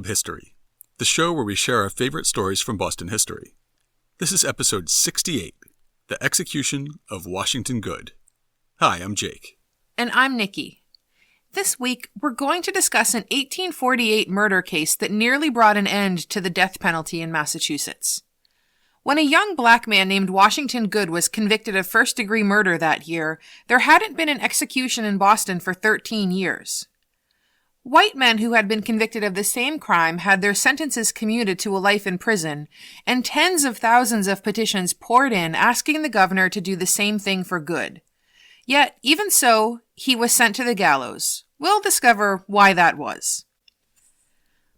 History, the show where we share our favorite stories from Boston history. This is episode 68, The Execution of Washington Goode. Hi, I'm Jake. And I'm Nikki. This week, we're going to discuss an 1848 murder case that nearly brought an end to the death penalty in Massachusetts. When a young black man named Washington Goode was convicted of first-degree murder that year, there hadn't been an execution in Boston for 13 years. White men who had been convicted of the same crime had their sentences commuted to a life in prison, and tens of thousands of petitions poured in asking the governor to do the same thing for Goode. Yet, even so, he was sent to the gallows. We'll discover why that was.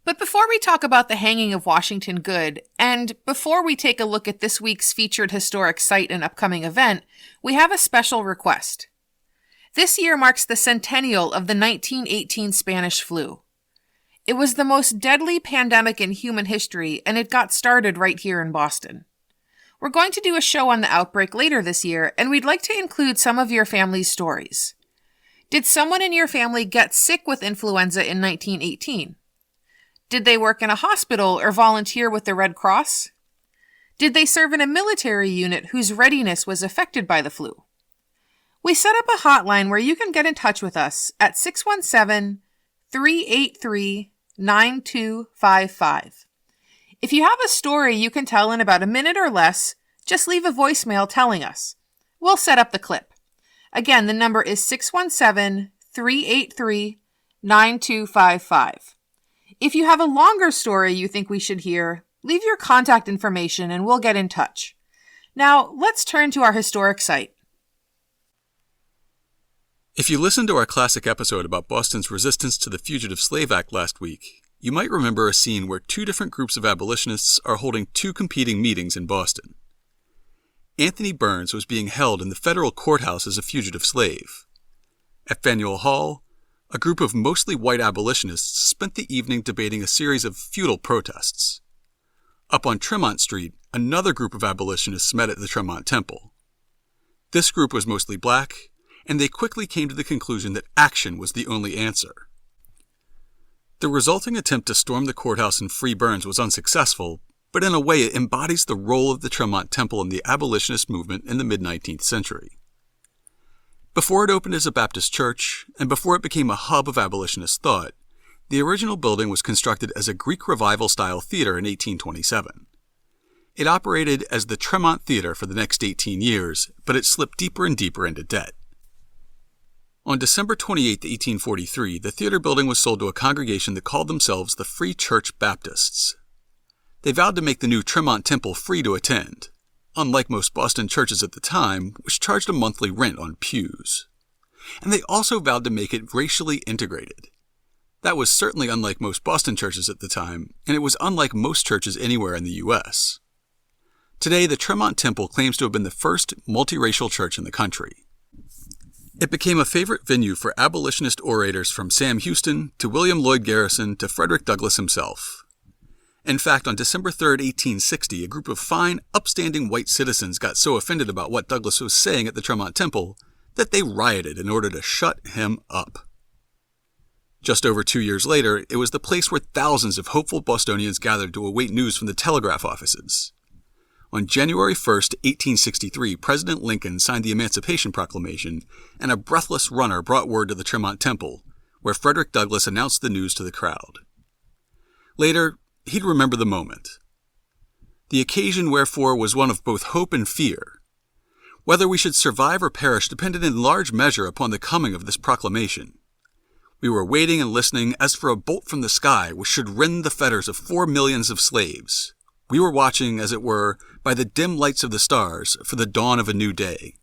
But before we talk about the hanging of Washington Goode, and before we take a look at this week's featured historic site and upcoming event, we have a special request. This year marks the centennial of the 1918 Spanish flu. It was the most deadly pandemic in human history, and it got started right here in Boston. We're going to do a show on the outbreak later this year, and we'd like to include some of your family's stories. Did someone in your family get sick with influenza in 1918? Did they work in a hospital or volunteer with the Red Cross? Did they serve in a military unit whose readiness was affected by the flu? We set up a hotline where you can get in touch with us at 617-383-9255. If you have a story you can tell in about a minute or less, just leave a voicemail telling us. We'll set up the clip. Again, the number is 617-383-9255. If you have a longer story you think we should hear, leave your contact information and we'll get in touch. Now, let's turn to our historic site. If you listened to our classic episode about Boston's resistance to the Fugitive Slave Act last week, you might remember a scene where two different groups of abolitionists are holding two competing meetings in Boston. Anthony Burns was being held in the federal courthouse as a fugitive slave. At Faneuil Hall, a group of mostly white abolitionists spent the evening debating a series of futile protests. Up on Tremont Street, another group of abolitionists met at the Tremont Temple. This group was mostly black, and they quickly came to the conclusion that action was the only answer. The resulting attempt to storm the courthouse and free Burns was unsuccessful, but in a way it embodies the role of the Tremont Temple in the abolitionist movement in the mid-19th century. Before it opened as a Baptist church, and before it became a hub of abolitionist thought, the original building was constructed as a Greek Revival-style theater in 1827. It operated as the Tremont Theater for the next 18 years, but it slipped deeper and deeper into debt. On December 28, 1843, the theater building was sold to a congregation that called themselves the Free Church Baptists. They vowed to make the new Tremont Temple free to attend, unlike most Boston churches at the time, which charged a monthly rent on pews. And they also vowed to make it racially integrated. That was certainly unlike most Boston churches at the time, and it was unlike most churches anywhere in the U.S. Today, the Tremont Temple claims to have been the first multiracial church in the country. It became a favorite venue for abolitionist orators from Sam Houston to William Lloyd Garrison to Frederick Douglass himself. In fact, on December 3, 1860, a group of fine, upstanding white citizens got so offended about what Douglass was saying at the Tremont Temple that they rioted in order to shut him up. Just over 2 years later, it was the place where thousands of hopeful Bostonians gathered to await news from the telegraph offices. On January 1, 1863, President Lincoln signed the Emancipation Proclamation, and a breathless runner brought word to the Tremont Temple, where Frederick Douglass announced the news to the crowd. Later, he'd remember the moment. The occasion, wherefore, was one of both hope and fear. Whether we should survive or perish depended in large measure upon the coming of this proclamation. We were waiting and listening as for a bolt from the sky which should rend the fetters of 4 millions of slaves. We were watching, as it were, by the dim lights of the stars for the dawn of a new day.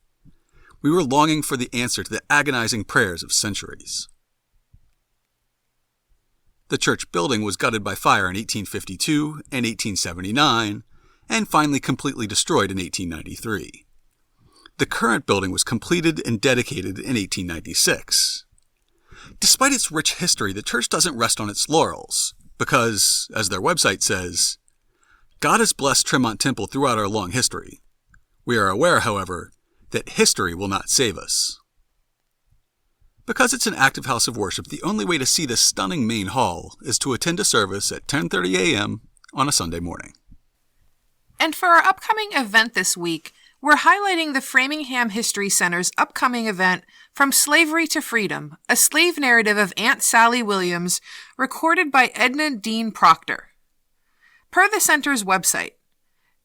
We were longing for the answer to the agonizing prayers of centuries. The church building was gutted by fire in 1852 and 1879, and finally completely destroyed in 1893. The current building was completed and dedicated in 1896. Despite its rich history, the church doesn't rest on its laurels, because, as their website says, God has blessed Tremont Temple throughout our long history. We are aware, however, that history will not save us. Because it's an active house of worship, the only way to see the stunning main hall is to attend a service at 10:30 a.m. on a Sunday morning. And for our upcoming event this week, we're highlighting the Framingham History Center's upcoming event, From Slavery to Freedom, a slave narrative of Aunt Sally Williams, recorded by Edna Dean Proctor. Per the center's website,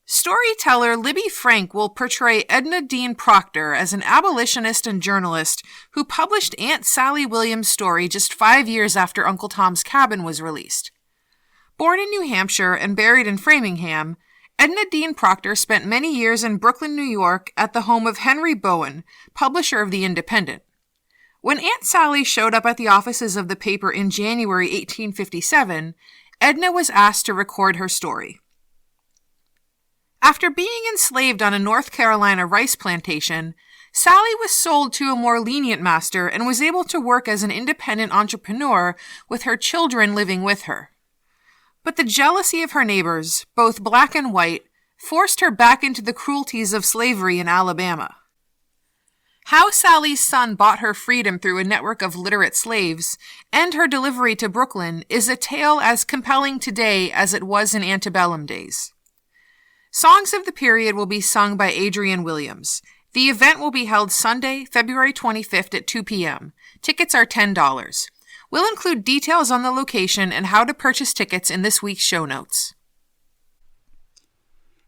storyteller Libby Frank will portray Edna Dean Proctor as an abolitionist and journalist who published Aunt Sally Williams' story just 5 years after Uncle Tom's Cabin was released. Born in New Hampshire and buried in Framingham, Edna Dean Proctor spent many years in Brooklyn, New York, at the home of Henry Bowen, publisher of The Independent. When Aunt Sally showed up at the offices of the paper in January 1857, Edna was asked to record her story. After being enslaved on a North Carolina rice plantation, Sally was sold to a more lenient master and was able to work as an independent entrepreneur with her children living with her. But the jealousy of her neighbors, both black and white, forced her back into the cruelties of slavery in Alabama. How Sally's son bought her freedom through a network of literate slaves, and her delivery to Brooklyn, is a tale as compelling today as it was in antebellum days. Songs of the period will be sung by Adrian Williams. The event will be held Sunday, February 25th at 2 p.m. Tickets are $10. We'll include details on the location and how to purchase tickets in this week's show notes.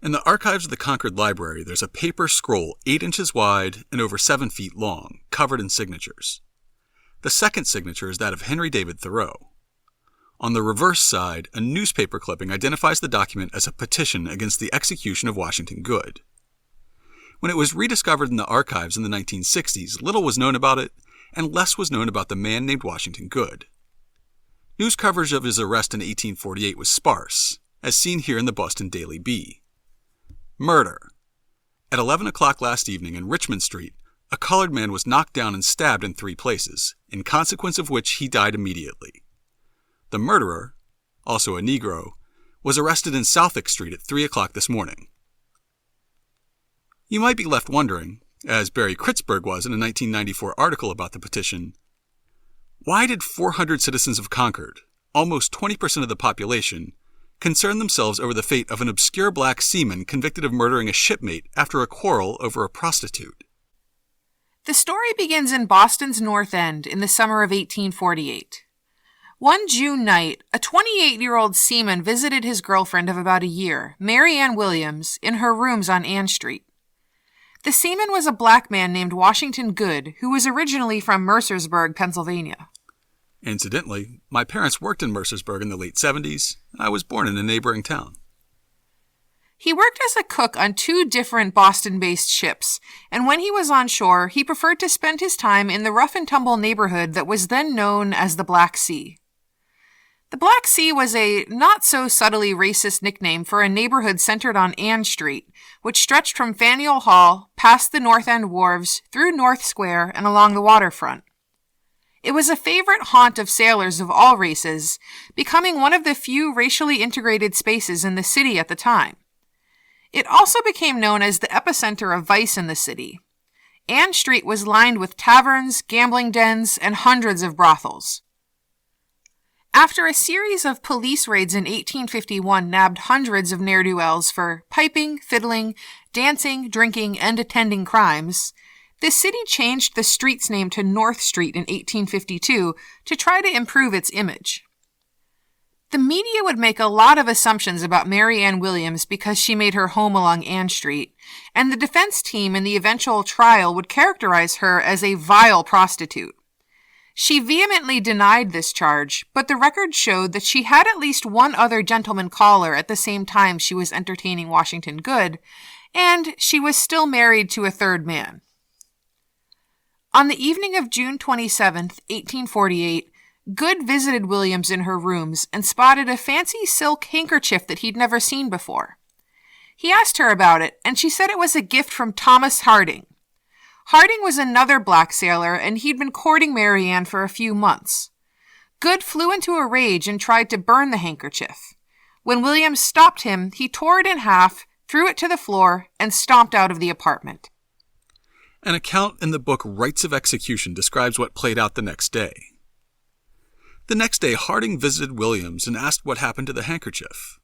In the archives of the Concord Library, there's a paper scroll 8 inches wide and over 7 feet long, covered in signatures. The second signature is that of Henry David Thoreau. On the reverse side, a newspaper clipping identifies the document as a petition against the execution of Washington Goode. When it was rediscovered in the archives in the 1960s, little was known about it, and less was known about the man named Washington Goode. News coverage of his arrest in 1848 was sparse, as seen here in the Boston Daily Bee. Murder. At 11 o'clock last evening in Richmond Street, a colored man was knocked down and stabbed in 3 places, in consequence of which he died immediately. The murderer, also a Negro, was arrested in Southwick Street at 3 o'clock this morning. You might be left wondering, as Barry Kritzberg was in a 1994 article about the petition, why did 400 citizens of Concord, almost 20% of the population, concern themselves over the fate of an obscure black seaman convicted of murdering a shipmate after a quarrel over a prostitute? The story begins in Boston's North End in the summer of 1848. One June night, a 28-year-old seaman visited his girlfriend of about a year, Mary Ann Williams, in her rooms on Ann Street. The seaman was a black man named Washington Goode, who was originally from Mercersburg, Pennsylvania. Incidentally, my parents worked in Mercersburg in the late 70s, and I was born in a neighboring town. He worked as a cook on 2 different Boston-based ships, and when he was on shore, he preferred to spend his time in the rough-and-tumble neighborhood that was then known as the Black Sea. The Black Sea was a not-so-subtly racist nickname for a neighborhood centered on Ann Street, which stretched from Faneuil Hall, past the North End wharves, through North Square, and along the waterfront. It was a favorite haunt of sailors of all races, becoming one of the few racially integrated spaces in the city at the time. It also became known as the epicenter of vice in the city. Ann Street was lined with taverns, gambling dens, and hundreds of brothels. After a series of police raids in 1851 nabbed hundreds of ne'er-do-wells for piping, fiddling, dancing, drinking, and attending crimes, the city changed the street's name to North Street in 1852 to try to improve its image. The media would make a lot of assumptions about Mary Ann Williams because she made her home along Ann Street, and the defense team in the eventual trial would characterize her as a vile prostitute. She vehemently denied this charge, but the record showed that she had at least one other gentleman caller at the same time she was entertaining Washington Goode, and she was still married to a third man. On the evening of June 27, 1848, Goode visited Williams in her rooms and spotted a fancy silk handkerchief that he'd never seen before. He asked her about it, and she said it was a gift from Thomas Harding. Harding was another black sailor, and he'd been courting Mary Ann for a few months. Goode flew into a rage and tried to burn the handkerchief. When Williams stopped him, he tore it in half, threw it to the floor, and stomped out of the apartment. An account in the book Rites of Execution describes what played out the next day. The next day, Harding visited Williams and asked what happened to the handkerchief.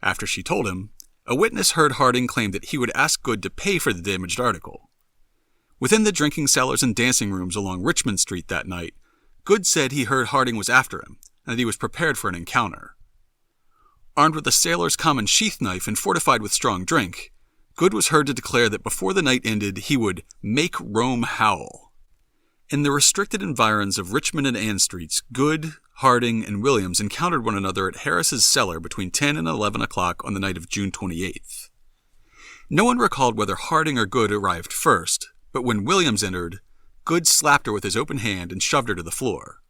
After she told him, a witness heard Harding claim that he would ask Goode to pay for the damaged article. Within the drinking cellars and dancing rooms along Richmond Street that night, Goode said he heard Harding was after him and that he was prepared for an encounter. Armed with a sailor's common sheath knife and fortified with strong drink, Goode was heard to declare that before the night ended, he would make Rome howl. In the restricted environs of Richmond and Ann Streets, Goode, Harding, and Williams encountered one another at Harris's cellar between 10 and 11 o'clock on the night of June 28th. No one recalled whether Harding or Goode arrived first, but when Williams entered, Goode slapped her with his open hand and shoved her to the floor.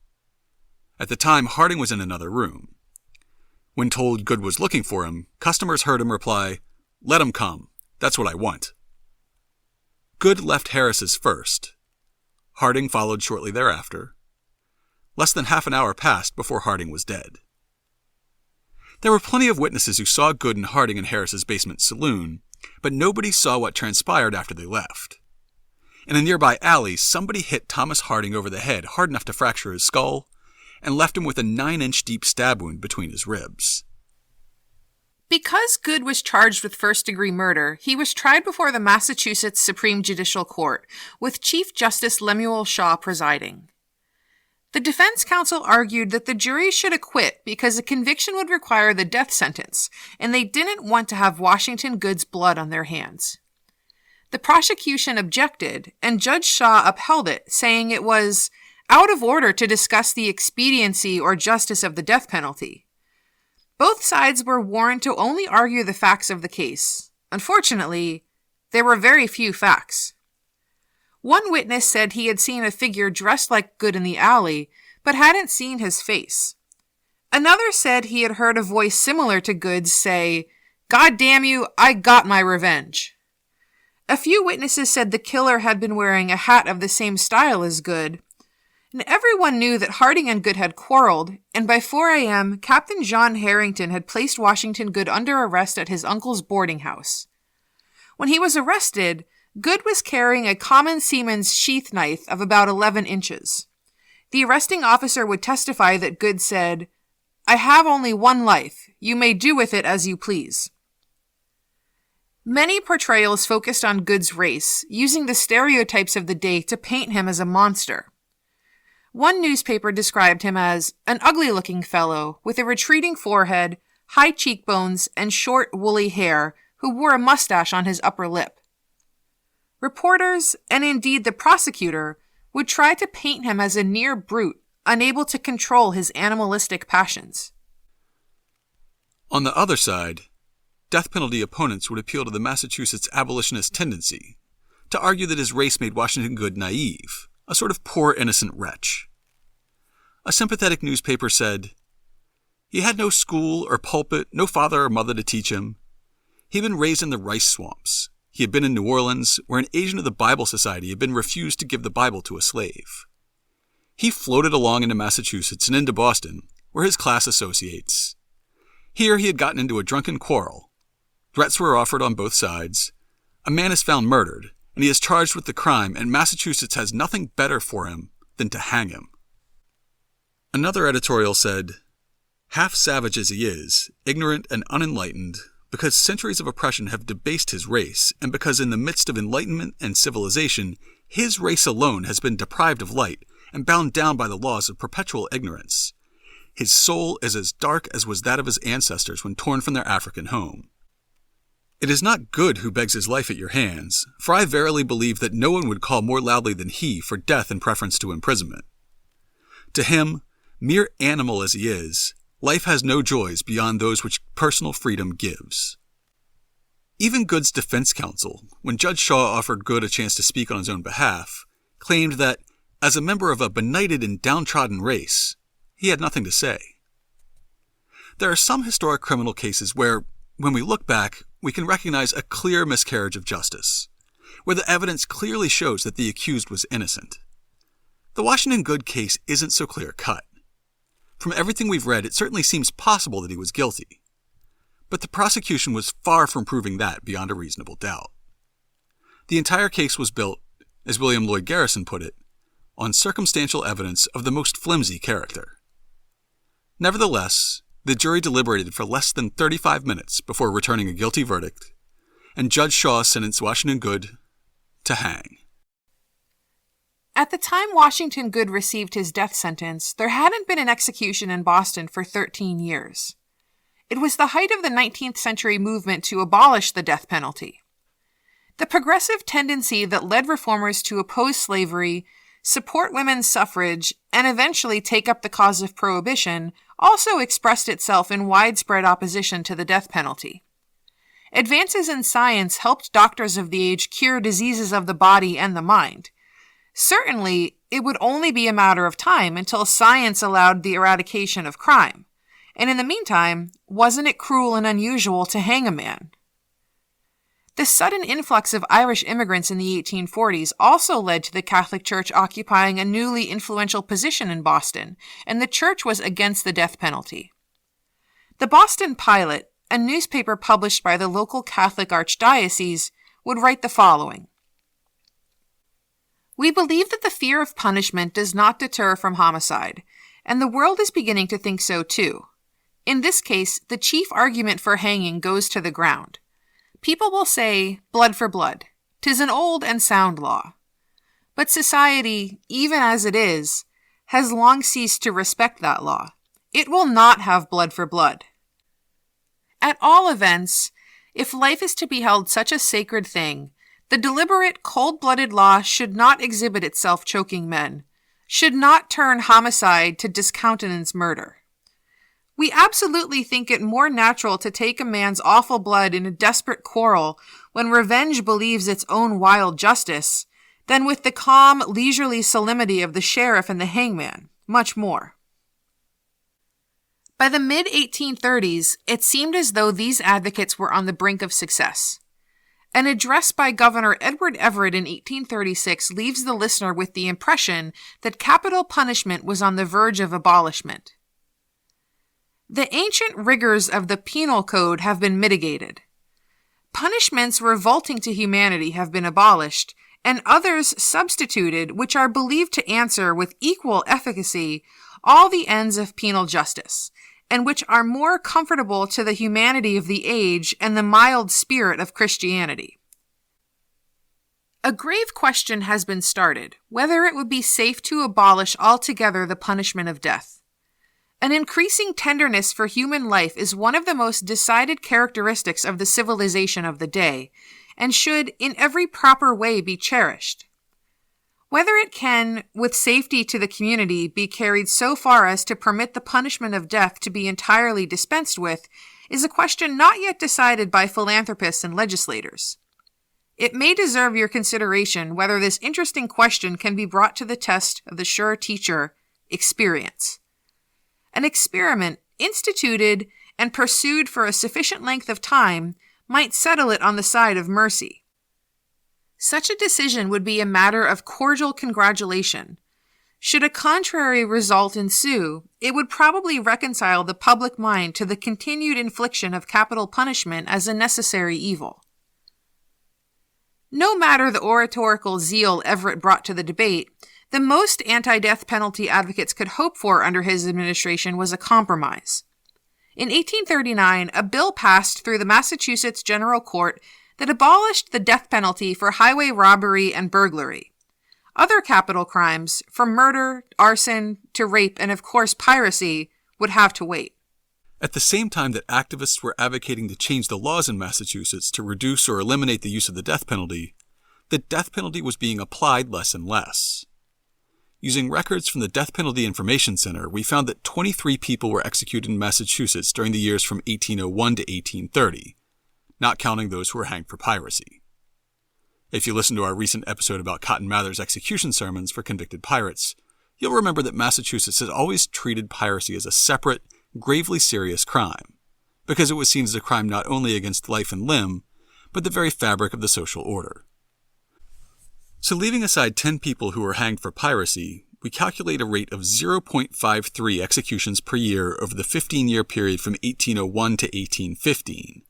At the time, Harding was in another room. When told Goode was looking for him, customers heard him reply, "Let him come. That's what I want." Goode left Harris's first. Harding followed shortly thereafter. Less than half an hour passed before Harding was dead. There were plenty of witnesses who saw Goode and Harding in Harris's basement saloon, but nobody saw what transpired after they left. In a nearby alley, somebody hit Thomas Harding over the head hard enough to fracture his skull and left him with a 9-inch deep stab wound between his ribs. Because Goode was charged with first-degree murder, he was tried before the Massachusetts Supreme Judicial Court, with Chief Justice Lemuel Shaw presiding. The defense counsel argued that the jury should acquit because a conviction would require the death sentence, and they didn't want to have Washington Goode's blood on their hands. The prosecution objected, and Judge Shaw upheld it, saying it was out of order to discuss the expediency or justice of the death penalty. Both sides were warned to only argue the facts of the case. Unfortunately, there were very few facts. One witness said he had seen a figure dressed like Goode in the alley, but hadn't seen his face. Another said he had heard a voice similar to Goode's say, "God damn you, I got my revenge." A few witnesses said the killer had been wearing a hat of the same style as Goode. And everyone knew that Harding and Goode had quarreled, and by 4 a.m., Captain John Harrington had placed Washington Goode under arrest at his uncle's boarding house. When he was arrested, Goode was carrying a common seaman's sheath knife of about 11 inches. The arresting officer would testify that Goode said, "I have only one life. You may do with it as you please." Many portrayals focused on Goode's race, using the stereotypes of the day to paint him as a monster. One newspaper described him as an ugly-looking fellow with a retreating forehead, high cheekbones, and short, woolly hair, who wore a mustache on his upper lip. Reporters, and indeed the prosecutor, would try to paint him as a near brute, unable to control his animalistic passions. On the other side, death penalty opponents would appeal to the Massachusetts abolitionist tendency to argue that his race made Washington Goode naive, a sort of poor innocent wretch. A sympathetic newspaper said, "He had no school or pulpit, no father or mother to teach him. He'd been raised in the rice swamps. He had been in New Orleans, where an agent of the Bible Society had been refused to give the Bible to a slave. He floated along into Massachusetts and into Boston, where his class associates. Here he had gotten into a drunken quarrel. Threats were offered on both sides. A man is found murdered, and he is charged with the crime, and Massachusetts has nothing better for him than to hang him." Another editorial said, "Half savage as he is, ignorant and unenlightened, because centuries of oppression have debased his race, and because in the midst of enlightenment and civilization, his race alone has been deprived of light and bound down by the laws of perpetual ignorance. His soul is as dark as was that of his ancestors when torn from their African home. It is not Goode who begs his life at your hands, for I verily believe that no one would call more loudly than he for death in preference to imprisonment. To him, mere animal as he is, life has no joys beyond those which personal freedom gives." Even Goode's defense counsel, when Judge Shaw offered Goode a chance to speak on his own behalf, claimed that, as a member of a benighted and downtrodden race, he had nothing to say. There are some historic criminal cases where, when we look back, we can recognize a clear miscarriage of justice, where the evidence clearly shows that the accused was innocent. The Washington Goode case isn't so clear-cut. From everything we've read, it certainly seems possible that he was guilty. But the prosecution was far from proving that beyond a reasonable doubt. The entire case was built, as William Lloyd Garrison put it, on circumstantial evidence of the most flimsy character. Nevertheless, the jury deliberated for less than 35 minutes before returning a guilty verdict, and Judge Shaw sentenced Washington Goode to hang. At the time Washington Goode received his death sentence, there hadn't been an execution in Boston for 13 years. It was the height of the 19th century movement to abolish the death penalty. The progressive tendency that led reformers to oppose slavery, support women's suffrage, and eventually take up the cause of prohibition also expressed itself in widespread opposition to the death penalty. Advances in science helped doctors of the age cure diseases of the body and the mind. Certainly, it would only be a matter of time until science allowed the eradication of crime. And in the meantime, wasn't it cruel and unusual to hang a man? The sudden influx of Irish immigrants in the 1840s also led to the Catholic Church occupying a newly influential position in Boston, and the church was against the death penalty. The Boston Pilot, a newspaper published by the local Catholic archdiocese, would write the following. We believe that the fear of punishment does not deter from homicide, and the world is beginning to think so too. In this case, the chief argument for hanging goes to the ground. People will say, blood for blood. 'Tis an old and sound law. But society, even as it is, has long ceased to respect that law. It will not have blood for blood. At all events, if life is to be held such a sacred thing, the deliberate, cold-blooded law should not exhibit itself choking men, should not turn homicide to discountenance murder. We absolutely think it more natural to take a man's awful blood in a desperate quarrel when revenge believes its own wild justice, than with the calm, leisurely solemnity of the sheriff and the hangman, much more. By the mid-1830s, it seemed as though these advocates were on the brink of success. An address by Governor Edward Everett in 1836 leaves the listener with the impression that capital punishment was on the verge of abolishment. The ancient rigors of the penal code have been mitigated. Punishments revolting to humanity have been abolished, and others substituted which are believed to answer with equal efficacy all the ends of penal justice, and which are more comfortable to the humanity of the age and the mild spirit of Christianity. A grave question has been started, whether it would be safe to abolish altogether the punishment of death. An increasing tenderness for human life is one of the most decided characteristics of the civilization of the day, and should in every proper way be cherished. Whether it can, with safety to the community, be carried so far as to permit the punishment of death to be entirely dispensed with is a question not yet decided by philanthropists and legislators. It may deserve your consideration whether this interesting question can be brought to the test of the sure teacher, experience. An experiment, instituted and pursued for a sufficient length of time, might settle it on the side of mercy. Such a decision would be a matter of cordial congratulation. Should a contrary result ensue, it would probably reconcile the public mind to the continued infliction of capital punishment as a necessary evil. No matter the oratorical zeal Everett brought to the debate, the most anti-death penalty advocates could hope for under his administration was a compromise. In 1839, a bill passed through the Massachusetts General Court that abolished the death penalty for highway robbery and burglary. Other capital crimes, from murder, arson, to rape, and of course piracy, would have to wait. At the same time that activists were advocating to change the laws in Massachusetts to reduce or eliminate the use of the death penalty was being applied less and less. Using records from the Death Penalty Information Center, we found that 23 people were executed in Massachusetts during the years from 1801 to 1830, not counting those who were hanged for piracy. If you listen to our recent episode about Cotton Mather's execution sermons for convicted pirates, you'll remember that Massachusetts has always treated piracy as a separate, gravely serious crime, because it was seen as a crime not only against life and limb, but the very fabric of the social order. So leaving aside 10 people who were hanged for piracy, we calculate a rate of 0.53 executions per year over the 15-year period from 1801 to 1815,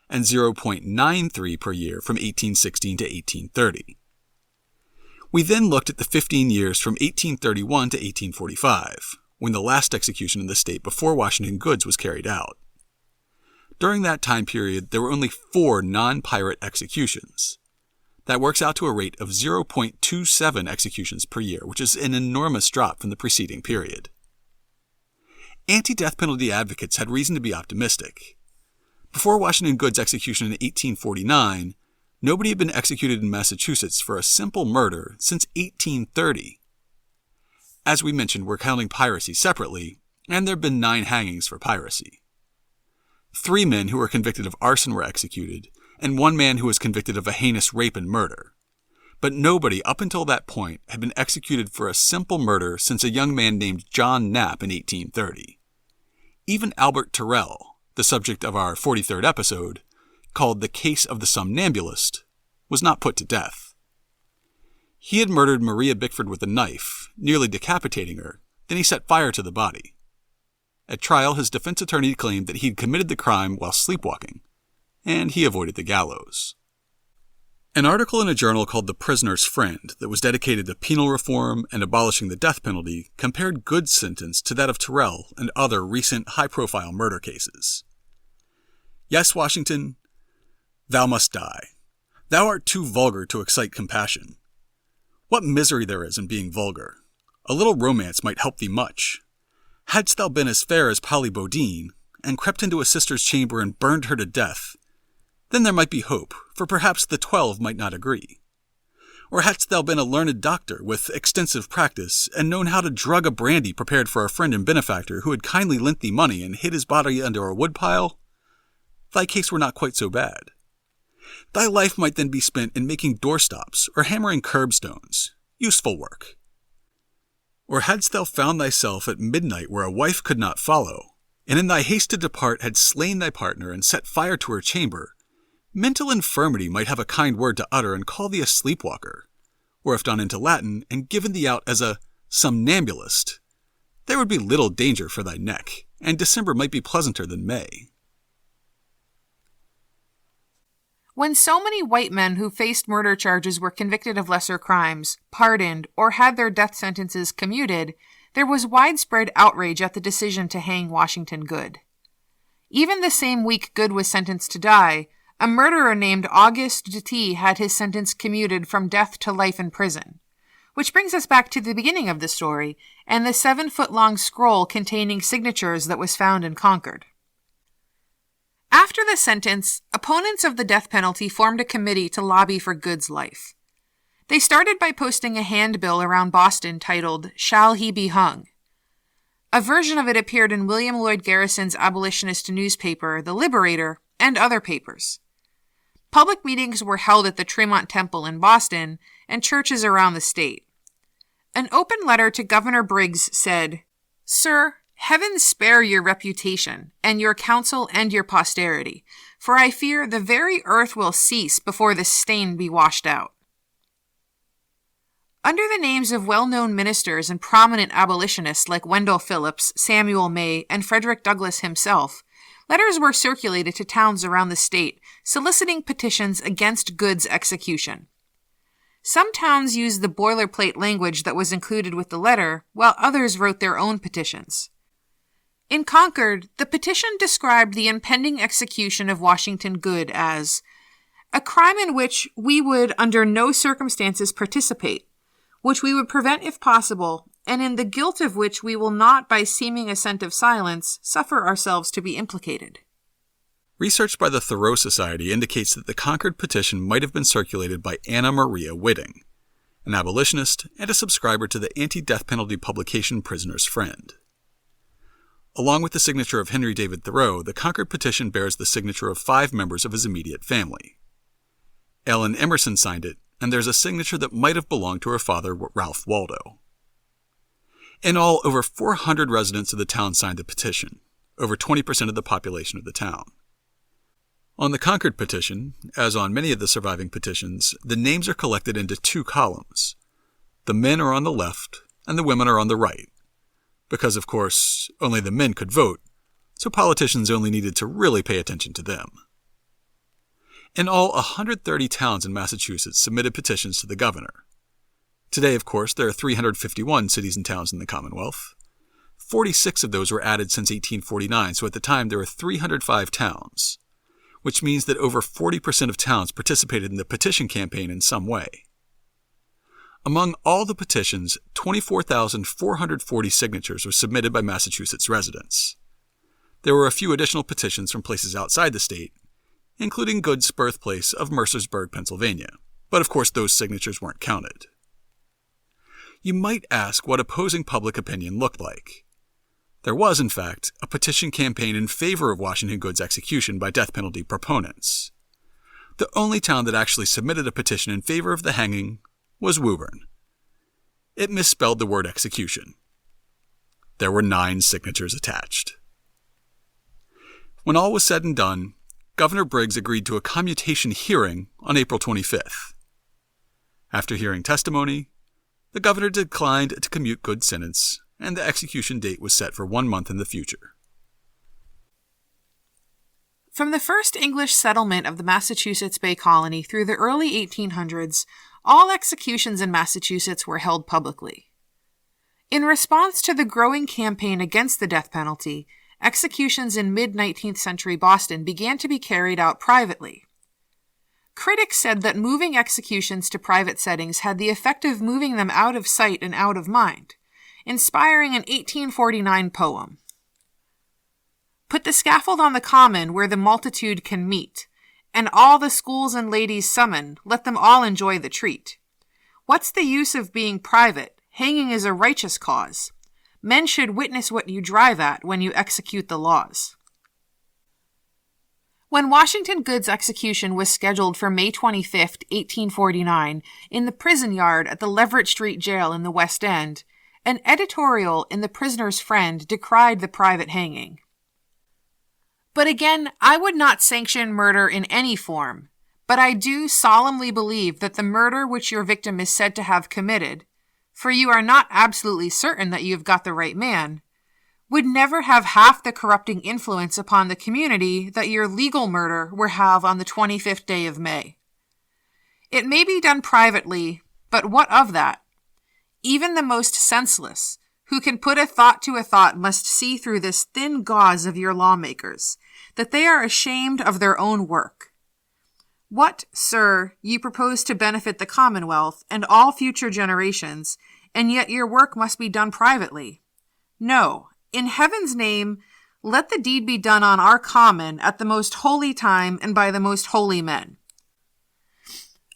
and 0.93 per year from 1816 to 1830. We then looked at the 15 years from 1831 to 1845, when the last execution in the state before Washington Goode was carried out. During that time period, there were only 4 non-pirate executions. That works out to a rate of 0.27 executions per year, which is an enormous drop from the preceding period. Anti-death penalty advocates had reason to be optimistic. Before Washington Goode's execution in 1849, nobody had been executed in Massachusetts for a simple murder since 1830. As we mentioned, we're counting piracy separately, and there have been 9 hangings for piracy. 3 men who were convicted of arson were executed, and 1 man who was convicted of a heinous rape and murder. But nobody up until that point had been executed for a simple murder since a young man named John Knapp in 1830. Even Albert Tyrrell, the subject of our 43rd episode, called The Case of the Somnambulist, was not put to death. He had murdered Maria Bickford with a knife, nearly decapitating her, then he set fire to the body. At trial, his defense attorney claimed that he'd committed the crime while sleepwalking, and he avoided the gallows. An article in a journal called The Prisoner's Friend that was dedicated to penal reform and abolishing the death penalty compared Goode's sentence to that of Tyrrell and other recent high-profile murder cases. Yes, Washington, thou must die. Thou art too vulgar to excite compassion. What misery there is in being vulgar! A little romance might help thee much. Hadst thou been as fair as Polly Bodine, and crept into a sister's chamber and burned her to death, then there might be hope, for perhaps the 12 might not agree. Or hadst thou been a learned doctor with extensive practice, and known how to drug a brandy prepared for a friend and benefactor who had kindly lent thee money and hid his body under a woodpile, thy case were not quite so bad. Thy life might then be spent in making doorstops or hammering curbstones, useful work. Or hadst thou found thyself at midnight where a wife could not follow, and in thy haste to depart had slain thy partner and set fire to her chamber, mental infirmity might have a kind word to utter and call thee a sleepwalker, or if done into Latin and given thee out as a somnambulist, there would be little danger for thy neck, and December might be pleasanter than May. When so many white men who faced murder charges were convicted of lesser crimes, pardoned, or had their death sentences commuted, there was widespread outrage at the decision to hang Washington Goode. Even the same week Goode was sentenced to die, a murderer named Auguste Duty had his sentence commuted from death to life in prison. Which brings us back to the beginning of the story and the 7-foot-long scroll containing signatures that was found in Concord. After the sentence, opponents of the death penalty formed a committee to lobby for Goode's life. They started by posting a handbill around Boston titled, "Shall He Be Hung?" A version of it appeared in William Lloyd Garrison's abolitionist newspaper, The Liberator, and other papers. Public meetings were held at the Tremont Temple in Boston and churches around the state. An open letter to Governor Briggs said, "Sir, heaven spare your reputation, and your counsel and your posterity, for I fear the very earth will cease before the stain be washed out." Under the names of well-known ministers and prominent abolitionists like Wendell Phillips, Samuel May, and Frederick Douglass himself, letters were circulated to towns around the state soliciting petitions against Goode's execution. Some towns used the boilerplate language that was included with the letter, while others wrote their own petitions. In Concord, the petition described the impending execution of Washington Goode as a crime in which we would under no circumstances participate, which we would prevent if possible, and in the guilt of which we will not, by seeming assent of silence, suffer ourselves to be implicated. Research by the Thoreau Society indicates that the Concord petition might have been circulated by Anna Maria Whitting, an abolitionist and a subscriber to the anti-death penalty publication Prisoner's Friend. Along with the signature of Henry David Thoreau, the Concord petition bears the signature of 5 members of his immediate family. Ellen Emerson signed it, and there's a signature that might have belonged to her father, Ralph Waldo. In all, over 400 residents of the town signed the petition, over 20% of the population of the town. On the Concord petition, as on many of the surviving petitions, the names are collected into 2 columns. The men are on the left, and the women are on the right, because, of course, only the men could vote, so politicians only needed to really pay attention to them. In all, 130 towns in Massachusetts submitted petitions to the governor. Today, of course, there are 351 cities and towns in the Commonwealth. 46 of those were added since 1849, so at the time there were 305 towns, which means that over 40% of towns participated in the petition campaign in some way. Among all the petitions, 24,440 signatures were submitted by Massachusetts residents. There were a few additional petitions from places outside the state, including Goode's birthplace of Mercersburg, Pennsylvania, but of course those signatures weren't counted. You might ask what opposing public opinion looked like. There was, in fact, a petition campaign in favor of Washington Goode's execution by death penalty proponents. The only town that actually submitted a petition in favor of the hanging was Woburn. It misspelled the word execution. There were 9 signatures attached. When all was said and done, Governor Briggs agreed to a commutation hearing on April 25th. After hearing testimony, the governor declined to commute Goode's sentence, and the execution date was set for 1 month in the future. From the first English settlement of the Massachusetts Bay Colony through the early 1800s, all executions in Massachusetts were held publicly. In response to the growing campaign against the death penalty, executions in mid-19th century Boston began to be carried out privately. Critics said that moving executions to private settings had the effect of moving them out of sight and out of mind, inspiring an 1849 poem. Put the scaffold on the common where the multitude can meet, and all the schools and ladies summon, let them all enjoy the treat. What's the use of being private? Hanging is a righteous cause. Men should witness what you drive at when you execute the laws. When Washington Goode's execution was scheduled for May 25, 1849, in the prison yard at the Leverett Street Jail in the West End, an editorial in The Prisoner's Friend decried the private hanging. But again, I would not sanction murder in any form, but I do solemnly believe that the murder which your victim is said to have committed, for you are not absolutely certain that you have got the right man, would never have half the corrupting influence upon the community that your legal murder will have on the 25th day of May. It may be done privately, but what of that? Even the most senseless, who can put a thought to a thought, must see through this thin gauze of your lawmakers, that they are ashamed of their own work. What, sir, you propose to benefit the Commonwealth and all future generations, and yet your work must be done privately. No, in heaven's name, let the deed be done on our common at the most holy time and by the most holy men.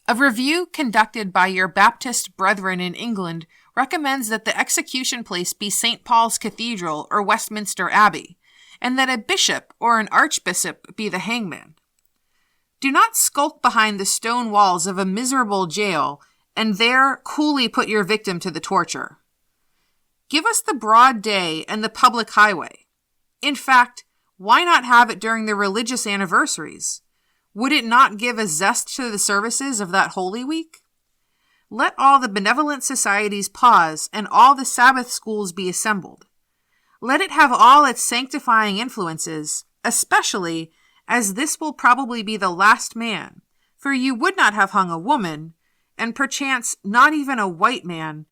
A review conducted by your Baptist brethren in England recommends that the execution place be St. Paul's Cathedral or Westminster Abbey, and that a bishop or an archbishop be the hangman. Do not skulk behind the stone walls of a miserable jail and there coolly put your victim to the torture. Give us the broad day and the public highway. In fact, why not have it during the religious anniversaries? Would it not give a zest to the services of that Holy Week? Let all the benevolent societies pause and all the Sabbath schools be assembled. Let it have all its sanctifying influences, especially as this will probably be the last man, for you would not have hung a woman, and perchance not even a white man,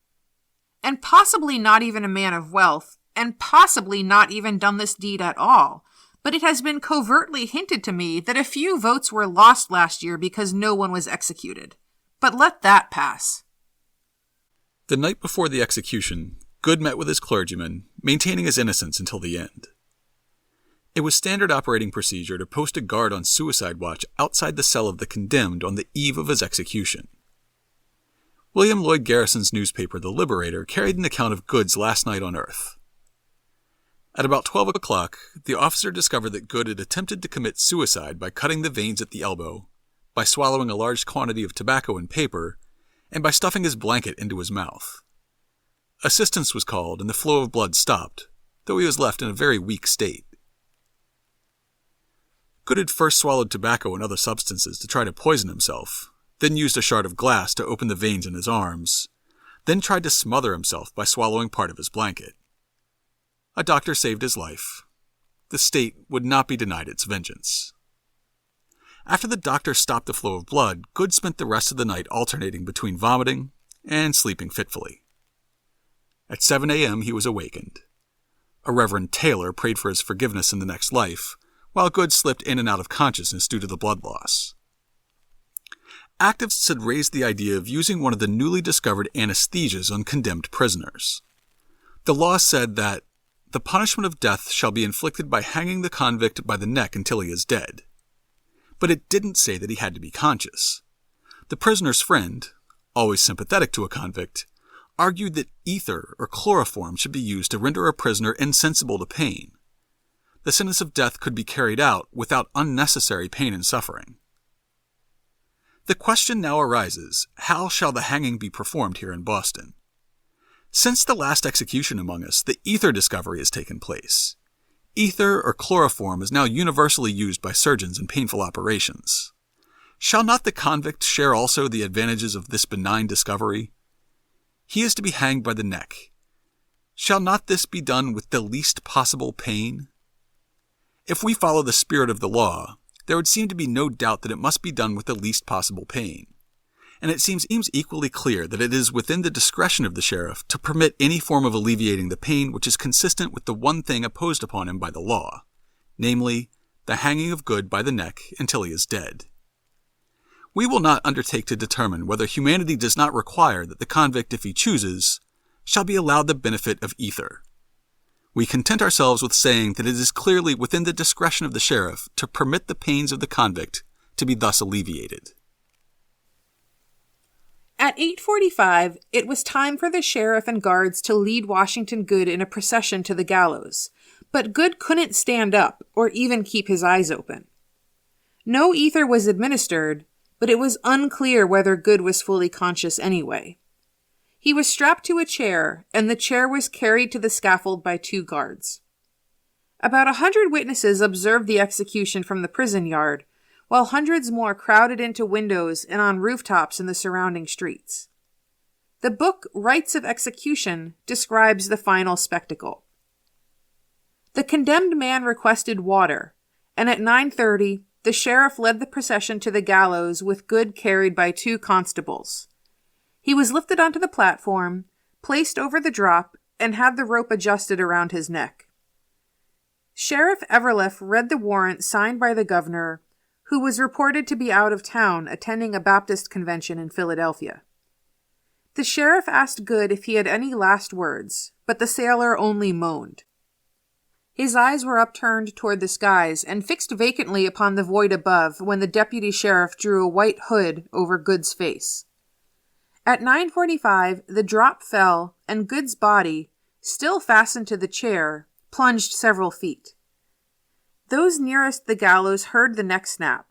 and possibly not even a man of wealth, and possibly not even done this deed at all. But it has been covertly hinted to me that a few votes were lost last year because no one was executed. But let that pass. The night before the execution, Goode met with his clergyman, maintaining his innocence until the end. It was standard operating procedure to post a guard on suicide watch outside the cell of the condemned on the eve of his execution. William Lloyd Garrison's newspaper, The Liberator, carried an account of Goode's last night on earth. At about 12 o'clock, the officer discovered that Goode had attempted to commit suicide by cutting the veins at the elbow, by swallowing a large quantity of tobacco and paper, and by stuffing his blanket into his mouth. Assistance was called, and the flow of blood stopped, though he was left in a very weak state. Goode had first swallowed tobacco and other substances to try to poison himself, then used a shard of glass to open the veins in his arms, then tried to smother himself by swallowing part of his blanket. A doctor saved his life. The state would not be denied its vengeance. After the doctor stopped the flow of blood, Goode spent the rest of the night alternating between vomiting, and sleeping fitfully. At 7 a.m. he was awakened. A Reverend Taylor prayed for his forgiveness in the next life, while Goode slipped in and out of consciousness due to the blood loss. Activists had raised the idea of using one of the newly discovered anesthesias on condemned prisoners. The law said that the punishment of death shall be inflicted by hanging the convict by the neck until he is dead. But it didn't say that he had to be conscious. The prisoner's friend, always sympathetic to a convict, argued that ether or chloroform should be used to render a prisoner insensible to pain. The sentence of death could be carried out without unnecessary pain and suffering. The question now arises, how shall the hanging be performed here in Boston? Since the last execution among us, the ether discovery has taken place. Ether or chloroform is now universally used by surgeons in painful operations. Shall not the convict share also the advantages of this benign discovery? He is to be hanged by the neck. Shall not this be done with the least possible pain? If we follow the spirit of the law, there would seem to be no doubt that it must be done with the least possible pain. And it seems equally clear that it is within the discretion of the sheriff to permit any form of alleviating the pain which is consistent with the one thing imposed upon him by the law, namely, the hanging of Goode by the neck until he is dead. We will not undertake to determine whether humanity does not require that the convict, if he chooses, shall be allowed the benefit of ether. We content ourselves with saying that it is clearly within the discretion of the sheriff to permit the pains of the convict to be thus alleviated. At 8:45, it was time for the sheriff and guards to lead Washington Goode in a procession to the gallows, but Goode couldn't stand up or even keep his eyes open. No ether was administered, but it was unclear whether Goode was fully conscious anyway. He was strapped to a chair, and the chair was carried to the scaffold by 2 guards. About 100 witnesses observed the execution from the prison yard, while hundreds more crowded into windows and on rooftops in the surrounding streets. The book Rites of Execution describes the final spectacle. The condemned man requested water, and at 9:30, the sheriff led the procession to the gallows with Goode carried by 2 constables. He was lifted onto the platform, placed over the drop, and had the rope adjusted around his neck. Sheriff Everleff read the warrant signed by the governor, who was reported to be out of town attending a Baptist convention in Philadelphia. The sheriff asked Goode if he had any last words, but the sailor only moaned. His eyes were upturned toward the skies and fixed vacantly upon the void above when the deputy sheriff drew a white hood over Goode's face. At 9:45, the drop fell, and Goode's body, still fastened to the chair, plunged several feet. Those nearest the gallows heard the neck snap.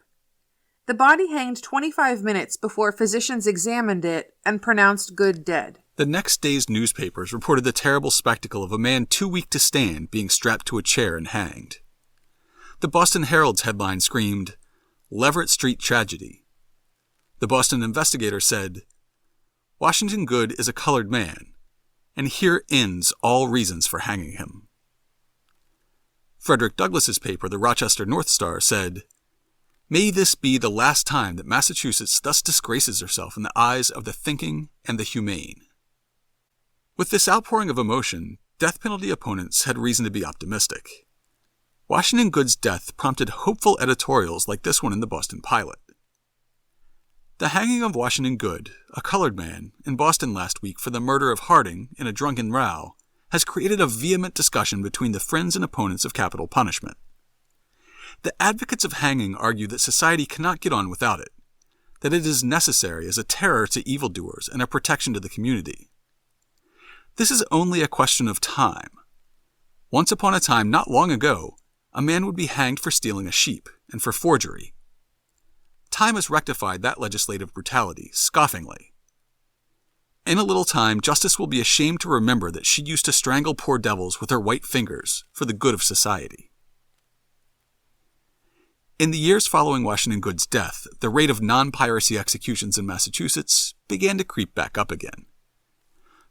The body hanged 25 minutes before physicians examined it and pronounced Goode dead. The next day's newspapers reported the terrible spectacle of a man too weak to stand being strapped to a chair and hanged. The Boston Herald's headline screamed, "Leverett Street Tragedy." The Boston Investigator said, "Washington Goode is a colored man, and here ends all reasons for hanging him." Frederick Douglass's paper, the Rochester North Star, said, "May this be the last time that Massachusetts thus disgraces herself in the eyes of the thinking and the humane." With this outpouring of emotion, death penalty opponents had reason to be optimistic. Washington Goode's death prompted hopeful editorials like this one in the Boston Pilot. The hanging of Washington Goode, a colored man, in Boston last week for the murder of Harding in a drunken row, has created a vehement discussion between the friends and opponents of capital punishment. The advocates of hanging argue that society cannot get on without it, that it is necessary as a terror to evildoers and a protection to the community. This is only a question of time. Once upon a time, not long ago, a man would be hanged for stealing a sheep and for forgery. Time has rectified that legislative brutality, scoffingly. In a little time, justice will be ashamed to remember that she used to strangle poor devils with her white fingers for the good of society. In the years following Washington Goode's death, the rate of non-piracy executions in Massachusetts began to creep back up again.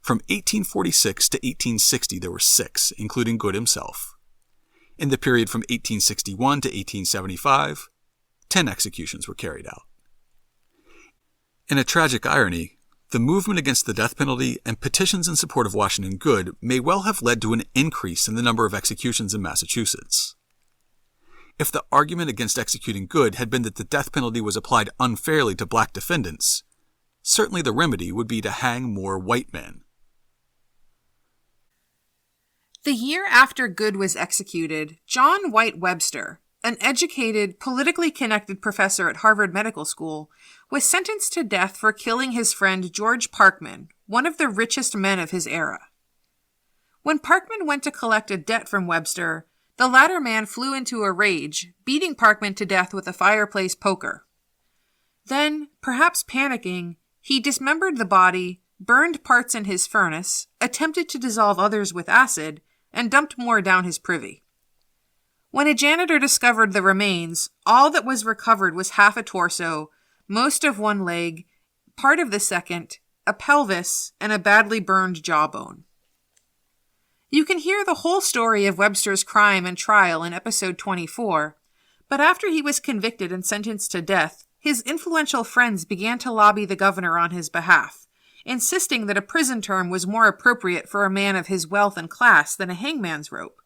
From 1846 to 1860, there were 6, including Goode himself. In the period from 1861 to 1875, 10 executions were carried out. In a tragic irony, The movement against the death penalty and petitions in support of Washington Goode may well have led to an increase in the number of executions in Massachusetts. If the argument against executing Goode had been that the death penalty was applied unfairly to black defendants, certainly the remedy would be to hang more white men. The year after Goode was executed, John White Webster, an educated, politically connected professor at Harvard Medical School, was sentenced to death for killing his friend George Parkman, one of the richest men of his era. When Parkman went to collect a debt from Webster, the latter man flew into a rage, beating Parkman to death with a fireplace poker. Then, perhaps panicking, he dismembered the body, burned parts in his furnace, attempted to dissolve others with acid, and dumped more down his privy. When a janitor discovered the remains, all that was recovered was half a torso, most of one leg, part of the second, a pelvis, and a badly burned jawbone. You can hear the whole story of Webster's crime and trial in episode 24, but after he was convicted and sentenced to death, his influential friends began to lobby the governor on his behalf, insisting that a prison term was more appropriate for a man of his wealth and class than a hangman's rope.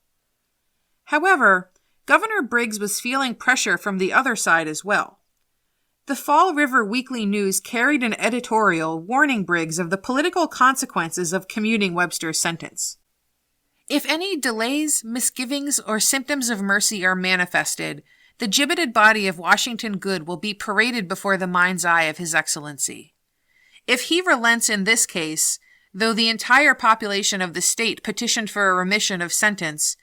However, Governor Briggs was feeling pressure from the other side as well. The Fall River Weekly News carried an editorial warning Briggs of the political consequences of commuting Webster's sentence. If any delays, misgivings, or symptoms of mercy are manifested, the gibbeted body of Washington Goode will be paraded before the mind's eye of His Excellency. If he relents in this case, though the entire population of the state petitioned for a remission of sentence,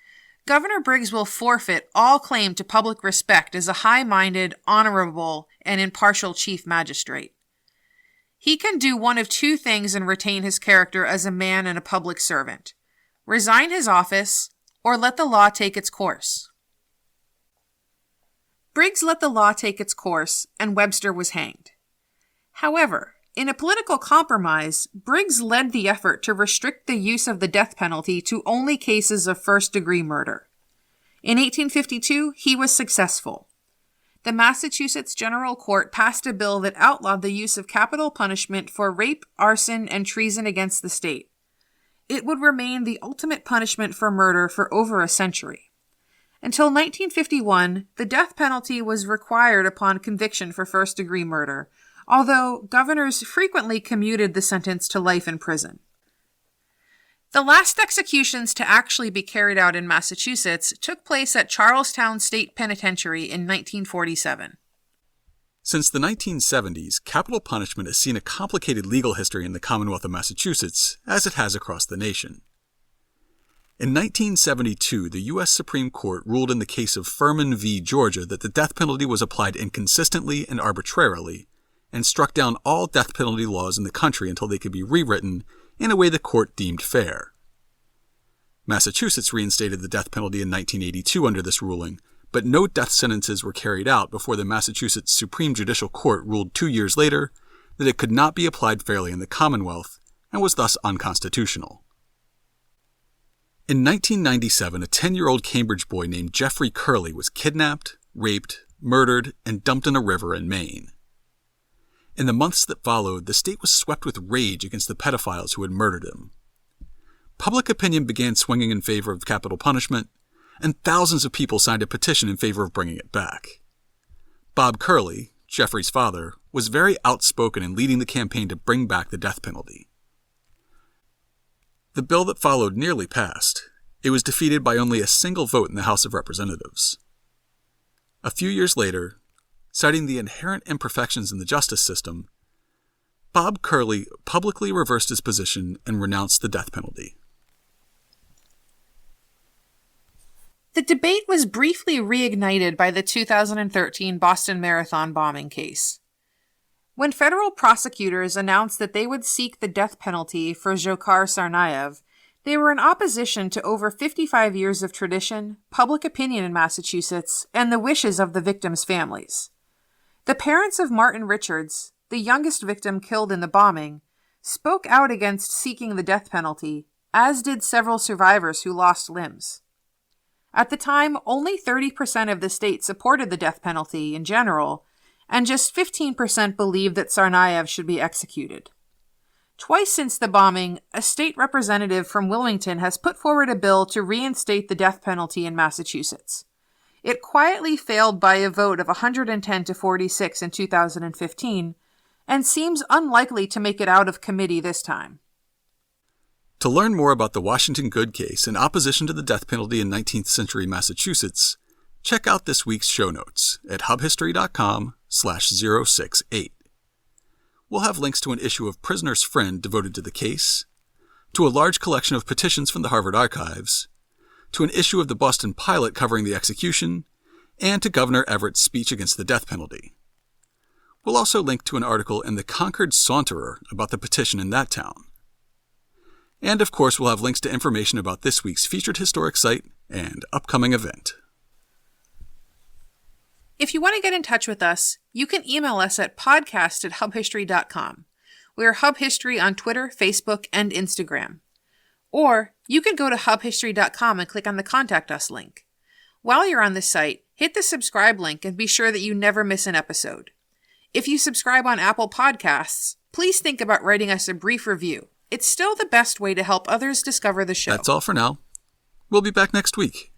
Governor Briggs will forfeit all claim to public respect as a high-minded, honorable, and impartial chief magistrate. He can do one of two things and retain his character as a man and a public servant: resign his office, or let the law take its course. Briggs let the law take its course, and Webster was hanged. However, in a political compromise, Briggs led the effort to restrict the use of the death penalty to only cases of first-degree murder. In 1852, he was successful. The Massachusetts General Court passed a bill that outlawed the use of capital punishment for rape, arson, and treason against the state. It would remain the ultimate punishment for murder for over a century. Until 1951, the death penalty was required upon conviction for first-degree murder, although governors frequently commuted the sentence to life in prison. The last executions to actually be carried out in Massachusetts took place at Charlestown State Penitentiary in 1947. Since the 1970s, capital punishment has seen a complicated legal history in the Commonwealth of Massachusetts, as it has across the nation. In 1972, the U.S. Supreme Court ruled in the case of Furman v. Georgia that the death penalty was applied inconsistently and arbitrarily, and struck down all death penalty laws in the country until they could be rewritten in a way the court deemed fair. Massachusetts reinstated the death penalty in 1982 under this ruling, but no death sentences were carried out before the Massachusetts Supreme Judicial Court ruled 2 years later that it could not be applied fairly in the Commonwealth and was thus unconstitutional. In 1997, a 10-year-old Cambridge boy named Jeffrey Curley was kidnapped, raped, murdered, and dumped in a river in Maine. In the months that followed, the state was swept with rage against the pedophiles who had murdered him. Public opinion began swinging in favor of capital punishment, and thousands of people signed a petition in favor of bringing it back. Bob Curley, Jeffrey's father, was very outspoken in leading the campaign to bring back the death penalty. The bill that followed nearly passed. It was defeated by only a single vote in the House of Representatives. A few years later, citing the inherent imperfections in the justice system, Bob Curley publicly reversed his position and renounced the death penalty. The debate was briefly reignited by the 2013 Boston Marathon bombing case. When federal prosecutors announced that they would seek the death penalty for Dzhokhar Tsarnaev, they were in opposition to over 55 years of tradition, public opinion in Massachusetts, and the wishes of the victims' families. The parents of Martin Richards, the youngest victim killed in the bombing, spoke out against seeking the death penalty, as did several survivors who lost limbs. At the time, only 30% of the state supported the death penalty in general, and just 15% believed that Tsarnaev should be executed. Twice since the bombing, a state representative from Wilmington has put forward a bill to reinstate the death penalty in Massachusetts. It quietly failed by a vote of 110 to 46 in 2015, and seems unlikely to make it out of committee this time. To learn more about the Washington Goode case in opposition to the death penalty in 19th century Massachusetts, check out this week's show notes at hubhistory.com/068. We'll have links to an issue of Prisoner's Friend devoted to the case, to a large collection of petitions from the Harvard Archives, to an issue of the Boston Pilot covering the execution, and to Governor Everett's speech against the death penalty. We'll also link to an article in the Concord Saunterer about the petition in that town. And of course, we'll have links to information about this week's featured historic site and upcoming event. If you want to get in touch with us, you can email us at podcast@hubhistory.com. We are Hub History on Twitter, Facebook, and Instagram. Or you can go to hubhistory.com and click on the Contact Us link. While you're on this site, hit the subscribe link and be sure that you never miss an episode. If you subscribe on Apple Podcasts, please think about writing us a brief review. It's still the best way to help others discover the show. That's all for now. We'll be back next week.